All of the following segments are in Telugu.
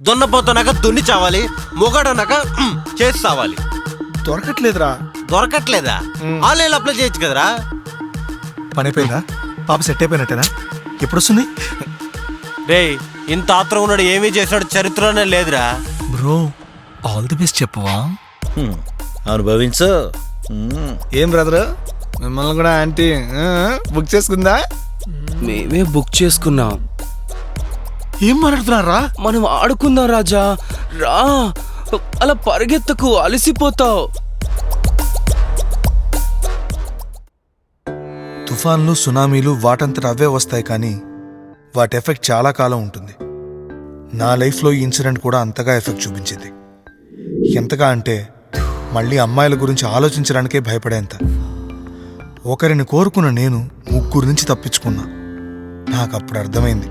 దున్నపోతనక దున్ని చావాలి, మొగాడనక చేసి చావాలి. దొరకట్లేదురా. దొరకట్లేదా? ఆన్లైన్ అప్లై చేయొచ్చు కదరా. పని అయిపోయిందా? పాప సెట్ అయిపోయినట్టేనా? ఎప్పుడు వస్తుంది? రే, ఇంత ఆత్రం ఉన్నాడు, ఏమీ చేసినాడు చరిత్రనే లేదురా. బ్రో ఆల్ ది బెస్ట్ చెప్పవా? అనుభవించు. ఏం బ్రదర్, మిమ్మల్ని కూడా ఆంటీ బుక్ చేసుకుందా? మేమే బుక్ చేసుకున్నాం. ఏం మాట్లాడుతున్నారా? మనం ఆడుకుందాం రాజా, రా. అలా పరిగెత్తకు, అలసిపోతావు. తుఫాన్లు, సునామీలు వాటంతట అవే వస్తాయి, కానీ వాటి ఎఫెక్ట్ చాలా కాలం ఉంటుంది. నా లైఫ్లో ఈ ఇన్సిడెంట్ కూడా అంతగా ఎఫెక్ట్ చూపించింది. ఎంతగా అంటే మళ్ళీ అమ్మాయిల గురించి ఆలోచించడానికే భయపడేంత. ఒకరిని కోరుకున్న నేను 3 నుంచి తప్పించుకున్నా. నాకు అప్పుడు అర్థమైంది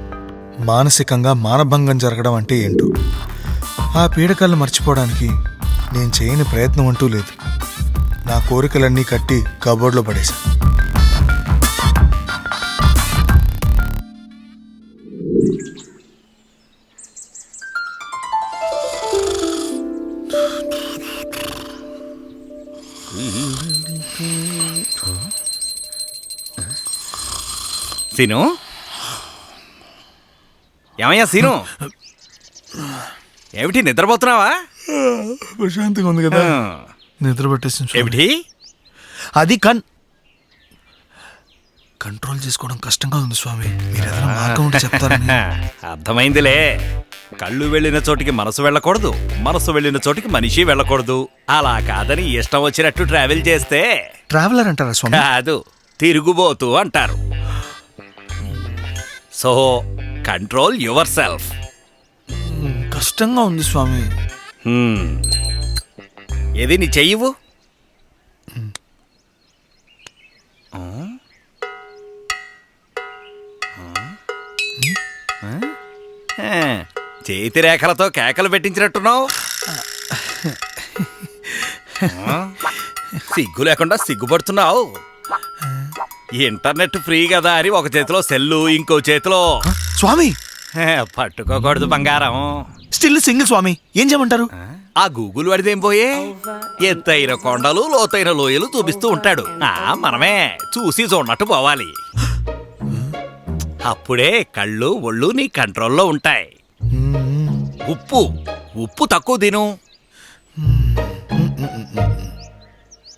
మానసికంగా మానభంగం జరగడం అంటే ఏంటో. ఆ పీడకలను మర్చిపోవడానికి నేను చేయని ప్రయత్నం అంటూ లేదు. నా కోరికలన్నీ కట్టి కబోర్డ్లో పడేశా. సీను, ఏమయ్యా సీను, ఏమిటి నిద్రపోతున్నావా? ప్రశాంతంగా ఉంది కదా, నిద్ర పట్టేసింది. ఏమిటి అది కంట్రోల్ చేసుకోవడం కష్టంగా ఉంది స్వామి. మీరు ఏదైనా మార్గం ఉంటే చెప్తారని. అర్థమైందిలే. కళ్ళు వెళ్ళిన చోటికి మనసు వెళ్ళకూడదు, మనసు వెళ్ళిన చోటికి మనిషి వెళ్ళకూడదు. అలా కాదని ఇష్టం వచ్చినట్టు ట్రావెల్ చేస్తే ట్రావెలర్ అంటారా స్వామి? కాదు, తిరుగుబోతూ అంటారు. So control your self. కష్టంగా ఉంది స్వామి. ఏది నీ చెయ్యవు? చేతి రేఖలతో కేకలు పెట్టించినట్టున్నావు. సిగ్గు లేకుండా సిగ్గుపడుతున్నావు. ఇంటర్నెట్ ఫ్రీ కదా అని ఒక చేతిలో సెల్లు, ఇంకో చేతిలో స్వామి పట్టుకోకూడదు బంగారం. స్టిల్ సింగిల్ స్వామి, ఏం చేయమంటారు? ఆ గూగుల్ వాడిదేం పోయే, ఎత్తైన కొండలు లోతైన లోయలు చూపిస్తూ ఉంటాడు. మనమే చూసి చూడనట్టు పోవాలి. అప్పుడే కళ్ళు ఒళ్ళు నీ కంట్రోల్లో ఉంటాయి. ఉప్పు తక్కువ తిను.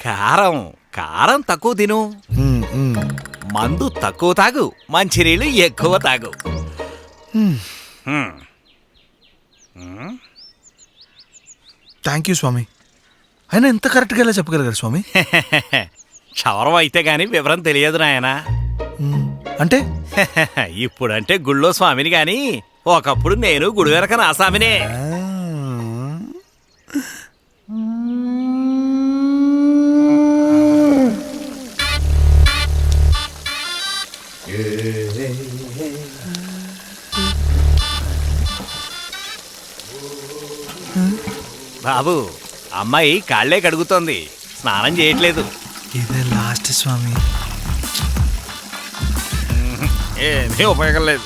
కారం తక్కువ తిను. మందు తక్కువ తాగు, మంచినీళ్ళు ఎక్కువ తాగు. థ్యాంక్ యూ స్వామి. అయినా ఎంత కరెక్ట్గా ఎలా చెప్పగలిగారు స్వామి? క్షవరం అయితే గాని వివరం తెలియదు నాయనా. అంటే ఇప్పుడంటే గుళ్ళో స్వామిని గాని ఒకప్పుడు నేను గుడి వెనక నా స్వామినే. బాబు, అమ్మాయి కాళ్లే కడుగుతోంది, స్నానం చేయట్లేదు. ఇదే లాస్ట్ స్వామి. ఏమీ ఉపయోగం లేదు.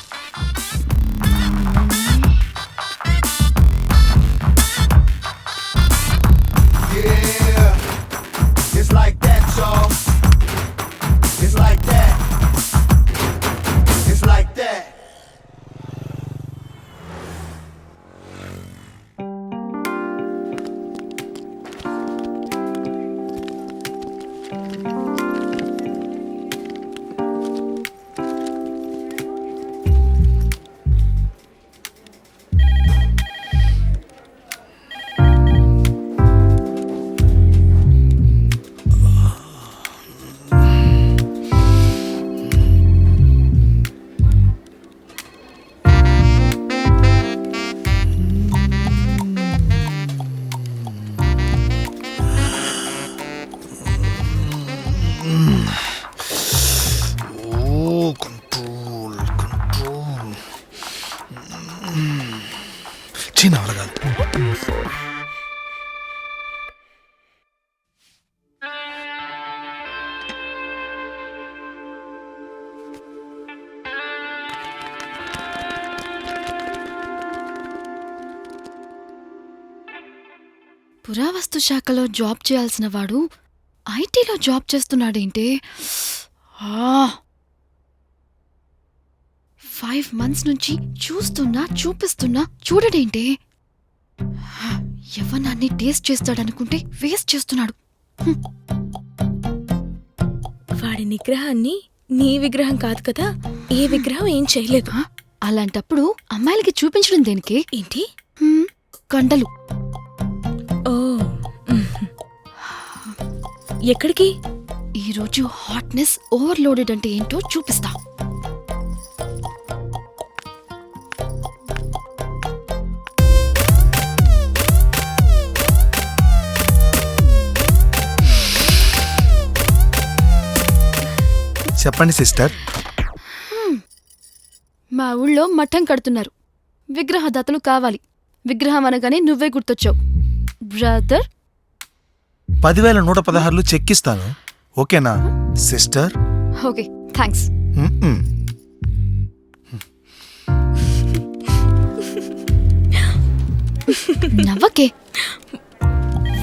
పురావస్తు శాఖలో జాబ్ చేయాల్సిన వాడు ఐటీలో జాబ్ చేస్తున్నాడేంటే 5 months నుంచి చూపిస్తున్నా చూడడేంటే యవ్వనాన్ని టేస్ట్ చేస్తాడనుకుంటే వేస్ట్ చేస్తున్నాడు. వాడి నిగ్రహాన్ని నీ విగ్రహం కాదు కదా, ఏ విగ్రహం ఏం చేయలేదు. అలాంటప్పుడు అమ్మాయిలకి చూపించడం దేనికి? ఏంటి? కండలు. ఓ ఎక్కడికి? ఈరోజు హాట్నెస్ ఓవర్లోడెడ్ అంటే ఏంటో చూపిస్తా. చెప్పండి సిస్టర్. మా ఊళ్ళో మఠం కడుతున్నారు. విగ్రహదాతలు కావాలి. విగ్రహం అనగానే నువ్వే గుర్తొచ్చావు బ్రదర్. 10,116 చెక్కిస్తాను, ఓకేనా సిస్టర్? Okay, thanks. నవ్వకే.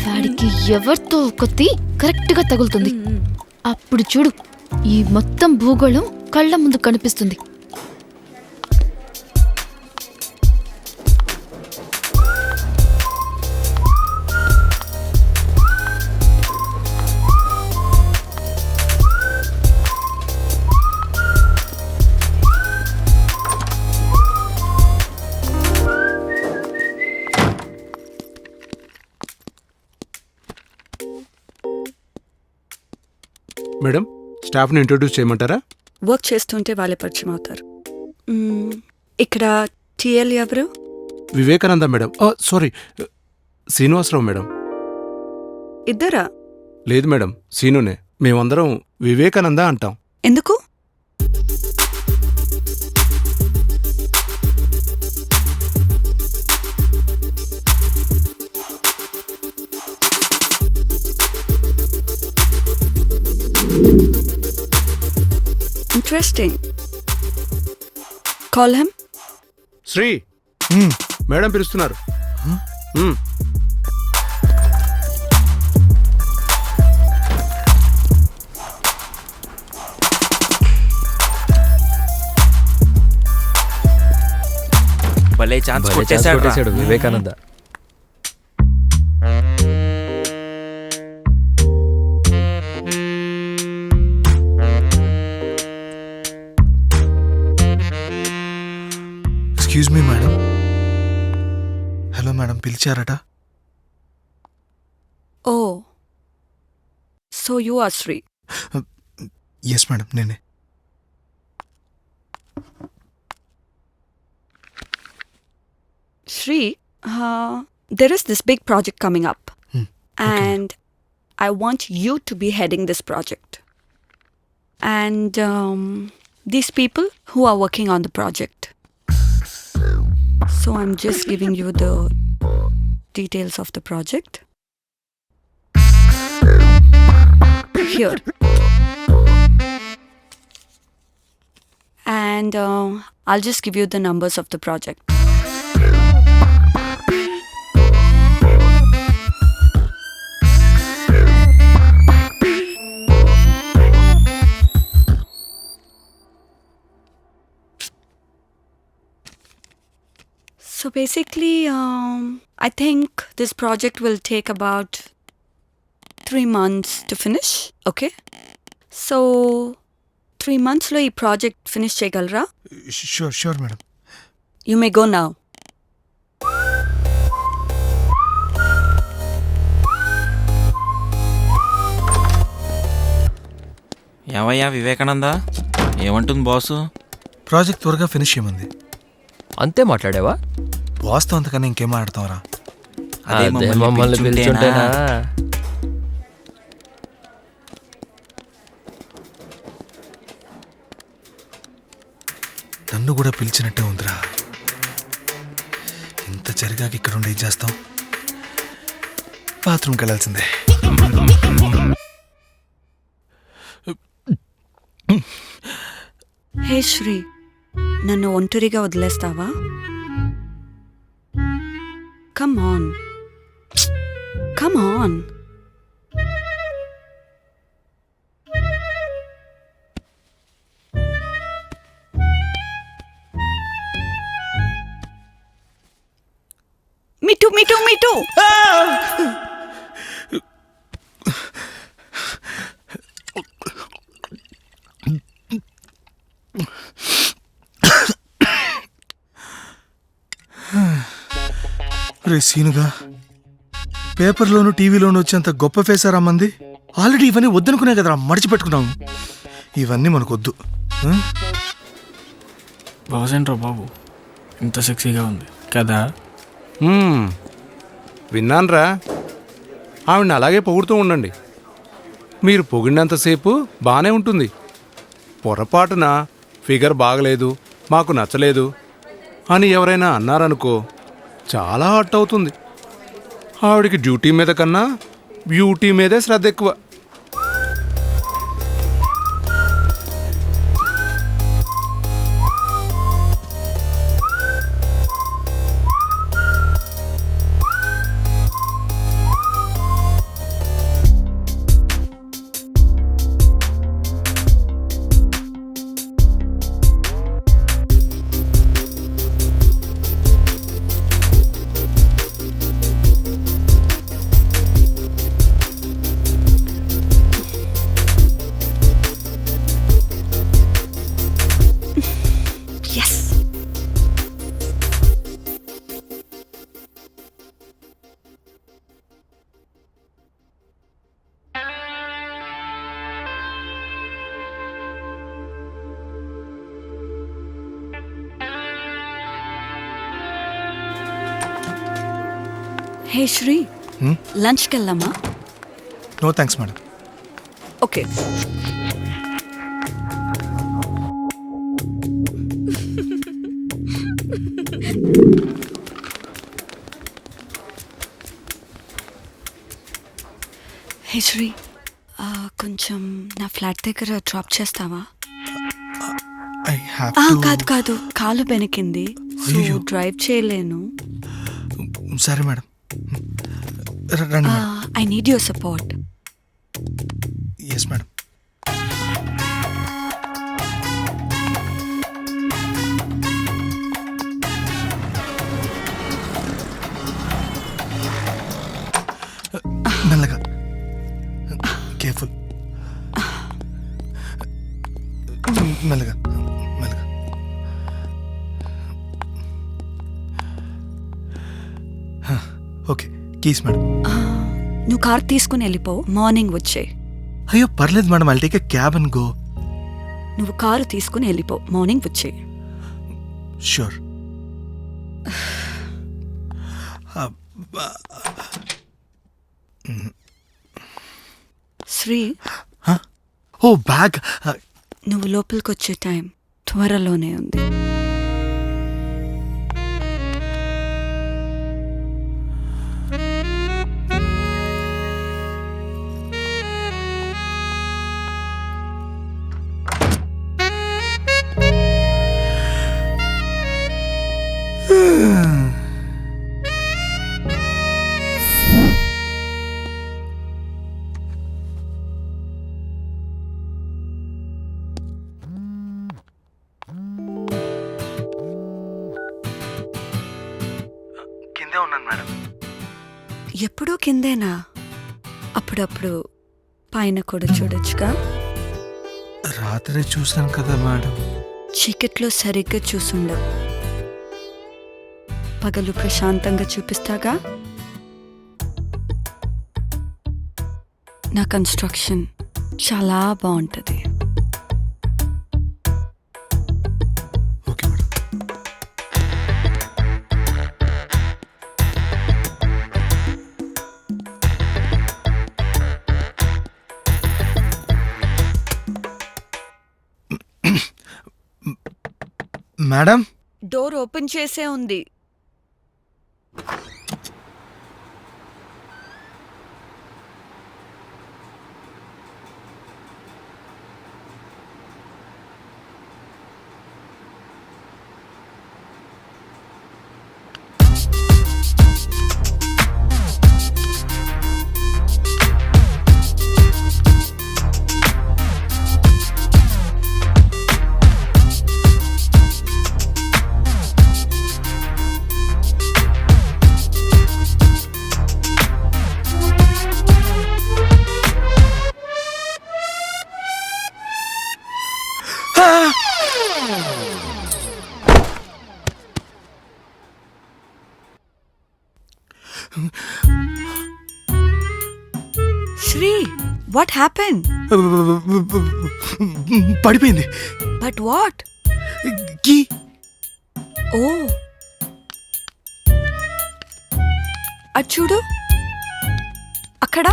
వాడికి ఎవరితో ఒకటి కరెక్ట్గా తగులుతుంది. అప్పుడు చూడు, ఈ మొత్తం భూగోళం కళ్ళ ముందు కనిపిస్తుంది. మేడం, స్టాఫ్ని ఇంట్రొడ్యూస్ చేయమంటారా? వర్క్ చేస్తుంటే వాళ్ళే పరిచయం అవుతారు. ఇక్కడ టీఎల్ ఎవరు? Vivekananda madam. Sorry, Srinivasarao madam. ఇద్దరా? లేదు మేడం, సీనునే. మేమందరం వివేకానంద అంటాం. ఎందుకు? Interesting. Call him. Shri, madam పిలుస్తున్నారు. భలే ఛాన్స్ కొట్టేశాడు Vivekananda. Excuse me madam. Hello madam, పిలిచారట? Oh, so you are Shri. Yes madam, నేనే. Shri, there is this big project coming up, and I want you to be heading this project. And these people who are working on the project. So I'm just giving you the details of the project. Here. And I'll just give you the numbers of the project. So basically, I think this project will take about 3 months to finish, okay? So, 3 months lo ee project finish cheyagalra? Sure madam. You may go now. ఏమయ్యా వివేకానంద, ఏమంటుంది బాసు? ప్రాజెక్ట్ త్వరగా ఫినిష్ చేయమంది. అంతే మాట్లాడావా? బాస్తో అంతకన్నా ఇంకేం ఆడతావరా? అదే మమ్మల్ని పిలుచుంటేనా? నన్ను కూడా పిలిచినట్టే ఉందిరా. ఇంత జరిగాక ఇక్కడ ఉండి ఏం చేస్తాం? బాత్రూమ్కి వెళ్ళాల్సిందే. హే శ్రీ, నన్ను ఒంటరిగా వదిలేస్తావా? Come on, come come on. Me too. రే సీనుగా, పేపర్లోను టీవీలోను వచ్చేంత గొప్ప ఫేసారా మంది. ఆల్రెడీ ఇవన్నీ వద్దనుకునే కదరా మడిచిపెట్టుకున్నాము. ఇవన్నీ మనకొద్దు. బాగుసేంట్రా బాబు, ఇంత సెక్సీగా ఉంది కదా. విన్నాన్రా, ఆవిడని అలాగే పొగుడుతూ ఉండండి. మీరు పొగిడినంతసేపు బాగానే ఉంటుంది. పొరపాటున ఫిగర్ బాగలేదు, మాకు నచ్చలేదు అని ఎవరైనా అన్నారనుకో, చాలా హర్ట్ అవుతుంది. ఆవిడికి డ్యూటీ మీద కన్నా బ్యూటీ మీదే శ్రద్ధ ఎక్కువ. హే శ్రీ, లంచ్కి వెళ్దామా? No thanks madam. Okay. Hey Sri, కొంచెం నా ఫ్లాట్ దగ్గర డ్రాప్ చేస్తావా? ఐ హ్యావ్ కాదు, కాలు బెనికింది, సో డ్రైవ్ చేయలేను. సరే మేడం, రండి. I need your support. Yes madam. మెల్లగా, కేర్ఫుల్. మెల్లగా. Okay, keys madam. నువ్వు కార్ తీసుకుని వెళ్ళిపో, మార్నింగ్ వచ్చేయి. అయ్యో పర్లేదు madam, I'll take a cab and go. నువ్వు కారు తీసుకుని వెళ్ళిపో, మార్నింగ్ వచ్చేయి. షూర్. Sri, oh bag. నువ్వు లోపలికి వచ్చే టైం త్వరలోనే ఉంది. కిందే ఉన్నాను మేడం. ఎప్పుడూ కిందేనా? అప్పుడప్పుడు పైన కూడా చూడొచ్చుగా. రాత్రి చూశాను కదా మేడం. చీకట్లో సరిగ్గా చూసుండవు, పగలు ప్రశాంతంగా చూపిస్తాగా. నా కన్స్ట్రక్షన్ చాలా బాగుంటుంది. Okay madam. Madam, door open చేసే ఉంది. Shri, what happen? పడిపోయింది. But what? కీ. ఓ, అటు చూడు, అక్కడ.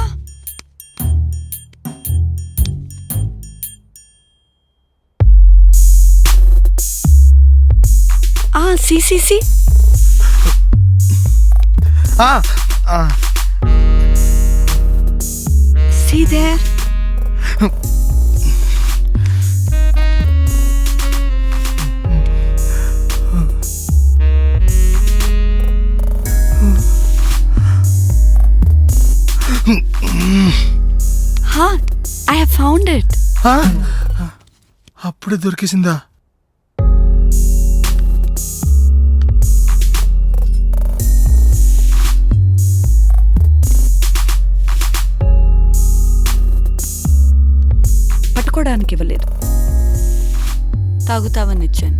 See. See there? Huh, I have found it. అప్పుడే దొరికేసిందా? పట్టుకోవడానికి ఇవ్వలేదు, తాగుతావని ఇచ్చాను.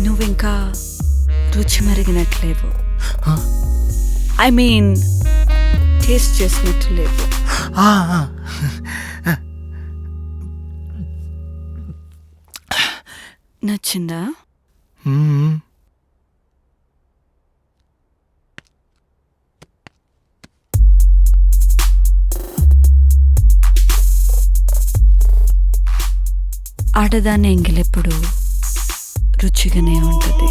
నువ్వింకా రుచి మరిగినట్లేవు. ఐ మీన్ టేస్ట్ చేసినట్టు లేవు. నచ్చిందా? ఆడదాని ఎంగిలెప్పుడు రుచిగానే ఉంటుంది.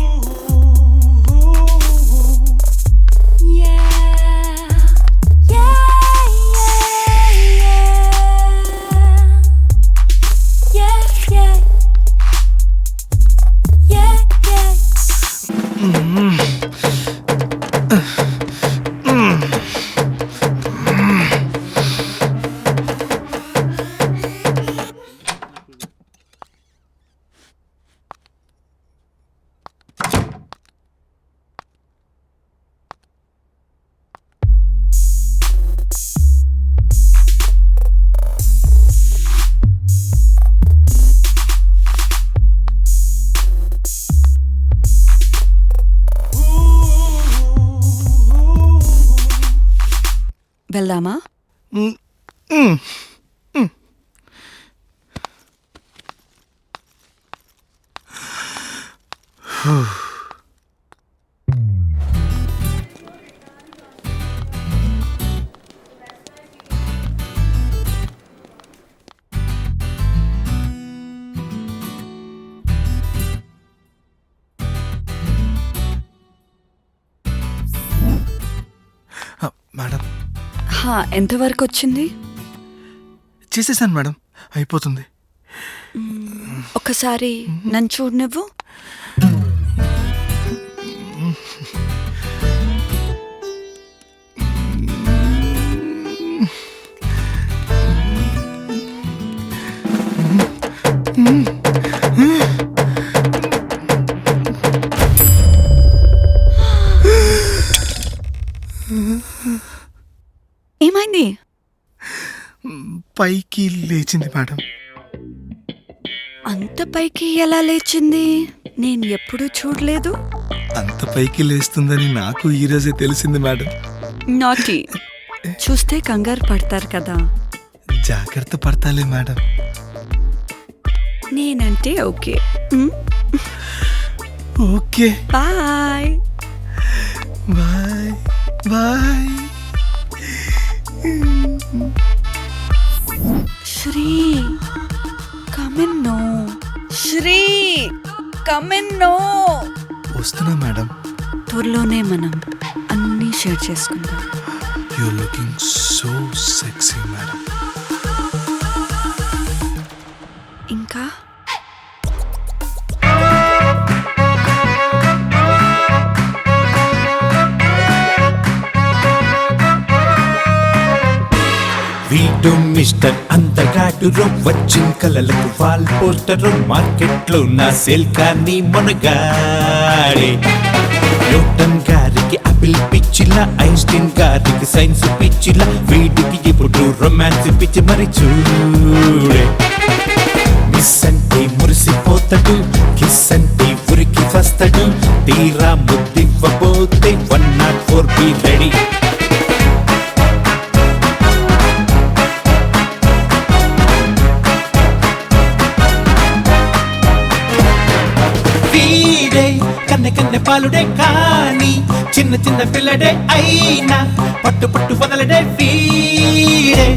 వెళ్దామా? మేడం, ఎంతవరకు వచ్చింది? చేసేసాను మేడం, అయిపోతుంది. ఒకసారి నన్ను చూడు నువ్వు. ఏమైంది? పైకి లేచింది మేడం. అంత పైకి ఎలా లేచింది? నేను ఎప్పుడూ చూడలేదు. అంత పైకి లేస్తుందని నాకు ఈరోజే తెలిసింది మేడం. నాటి చూస్తే కంగారు పడతారు కదా. జాగ్రత్త పడతాలే మేడం. నేనంటే okay. Okay, bye bye bye. Sri, come in, no. Sri, come in, no. వస్తున్నా మేడం. త్వరలోనే మనం అన్నీ షేర్ చేసుకుందాం. You are looking so sexy madam. ఇంకా వీడు మిస్టర్ అందగాడు వచ్చిన కలలకు వాల్ పోస్టర్ మార్కెట్లో నా సేల్ కానీ మునగాడే. న్యూటన్ గారికి ఆపిల్ పిచ్చిలా, ఐన్స్టీన్ గారికి సైన్స్ పిచ్చిలా, వీడికి ఇప్పుడు రొమాన్స్ పిచ్చి మరి చూడే. మిస్ అంటే మురిసిపోతాడు, కిస్ అంటే ఉరికి వస్తాడు, తీరా ముద్దివ్వబోతే 104 బి రెడీ. వీడే కన్నె కన్నె పాలుడే కానీ చిన్న చిన్న పిల్లడే అయినా పట్టు పట్టు వదలడే వీడే.